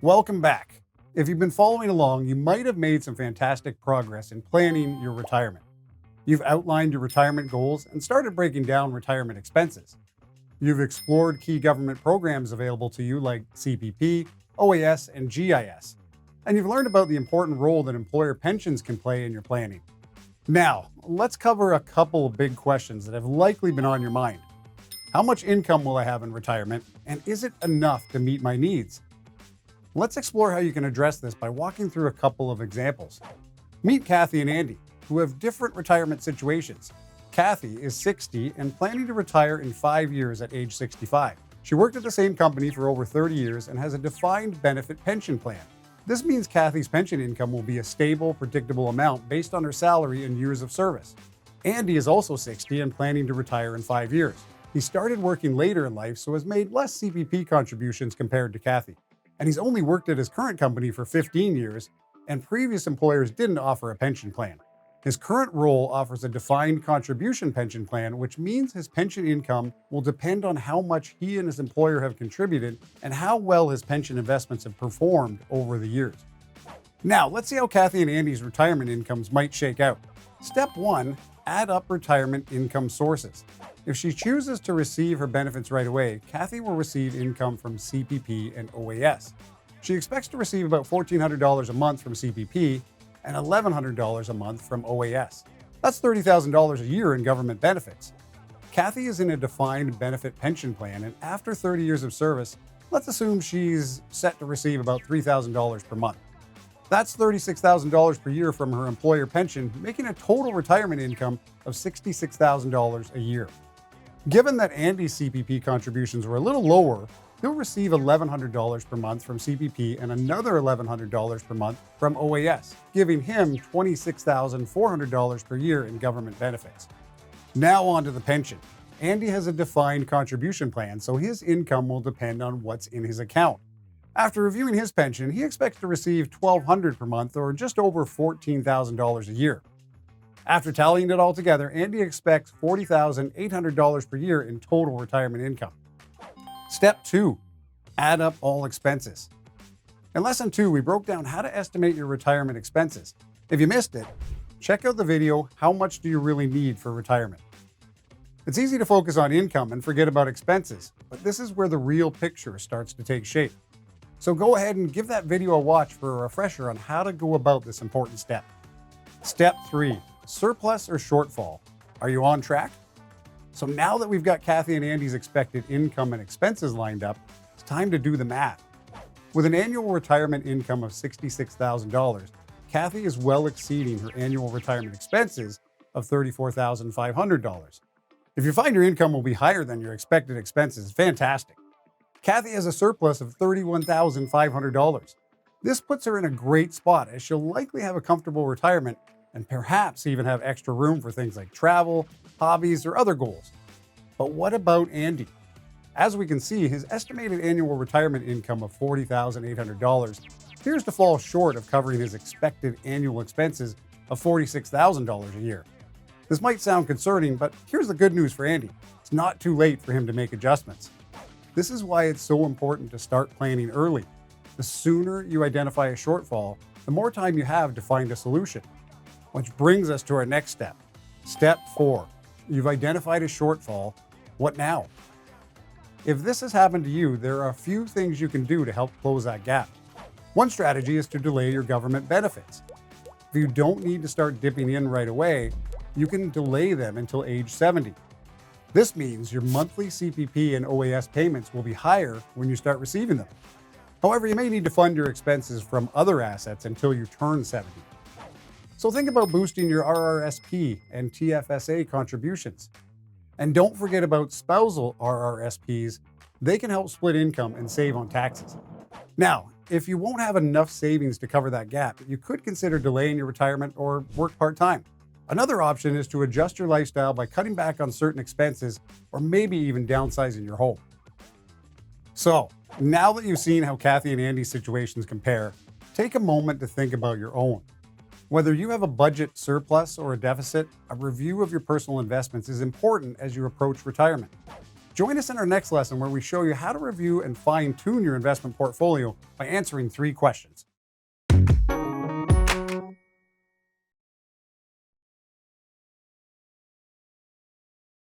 Welcome back. If you've been following along, you might have made some fantastic progress in planning your retirement. You've outlined your retirement goals and started breaking down retirement expenses. You've explored key government programs available to you like CPP, OAS, and GIS. And you've learned about the important role that employer pensions can play in your planning. Now, let's cover a couple of big questions that have likely been on your mind. How much income will I have in retirement, and is it enough to meet my needs? Let's explore how you can address this by walking through a couple of examples. Meet Kathy and Andy, who have different retirement situations. Kathy is 60 and planning to retire in 5 years at age 65. She worked at the same company for over 30 years and has a defined benefit pension plan. This means Kathy's pension income will be a stable, predictable amount based on her salary and years of service. Andy is also 60 and planning to retire in 5 years. He started working later in life, so has made less CPP contributions compared to Kathy. And he's only worked at his current company for 15 years, and previous employers didn't offer a pension plan. His current role offers a defined contribution pension plan, which means his pension income will depend on how much he and his employer have contributed and how well his pension investments have performed over the years. Now, let's see how Kathy and Andy's retirement incomes might shake out. Step 1, add up retirement income sources. If she chooses to receive her benefits right away, Kathy will receive income from CPP and OAS. She expects to receive about $1,400 a month from CPP and $1,100 a month from OAS. That's $30,000 a year in government benefits. Kathy is in a defined benefit pension plan, and after 30 years of service, let's assume she's set to receive about $3,000 per month. That's $36,000 per year from her employer pension, making a total retirement income of $66,000 a year. Given that Andy's CPP contributions were a little lower, he'll receive $1,100 per month from CPP and another $1,100 per month from OAS, giving him $26,400 per year in government benefits. Now on to the pension. Andy has a defined contribution plan, so his income will depend on what's in his account. After reviewing his pension, he expects to receive $1,200 per month, or just over $14,000 a year. After tallying it all together, Andy expects $40,800 per year in total retirement income. Step 2, add up all expenses. In Lesson 2, we broke down how to estimate your retirement expenses. If you missed it, check out the video, How Much Do You Really Need for Retirement? It's easy to focus on income and forget about expenses, but this is where the real picture starts to take shape. So go ahead and give that video a watch for a refresher on how to go about this important step. Step 3, surplus or shortfall. Are you on track? So now that we've got Kathy and Andy's expected income and expenses lined up, it's time to do the math. With an annual retirement income of $66,000, Kathy is well exceeding her annual retirement expenses of $34,500. If you find your income will be higher than your expected expenses, fantastic. Kathy has a surplus of $31,500. This puts her in a great spot, as she'll likely have a comfortable retirement and perhaps even have extra room for things like travel, hobbies, or other goals. But what about Andy? As we can see, his estimated annual retirement income of $40,800 appears to fall short of covering his expected annual expenses of $46,000 a year. This might sound concerning, but here's the good news for Andy. It's not too late for him to make adjustments. This is why it's so important to start planning early. The sooner you identify a shortfall, the more time you have to find a solution. Which brings us to our next step. Step 4. You've identified a shortfall. What now? If this has happened to you, there are a few things you can do to help close that gap. One strategy is to delay your government benefits. If you don't need to start dipping in right away, you can delay them until age 70. This means your monthly CPP and OAS payments will be higher when you start receiving them. However, you may need to fund your expenses from other assets until you turn 70. So think about boosting your RRSP and TFSA contributions. And don't forget about spousal RRSPs. They can help split income and save on taxes. Now, if you won't have enough savings to cover that gap, you could consider delaying your retirement or work part-time. Another option is to adjust your lifestyle by cutting back on certain expenses or maybe even downsizing your home. So, now that you've seen how Kathy and Andy's situations compare, take a moment to think about your own. Whether you have a budget surplus or a deficit, a review of your personal investments is important as you approach retirement. Join us in our next lesson where we show you how to review and fine-tune your investment portfolio by answering 3 questions.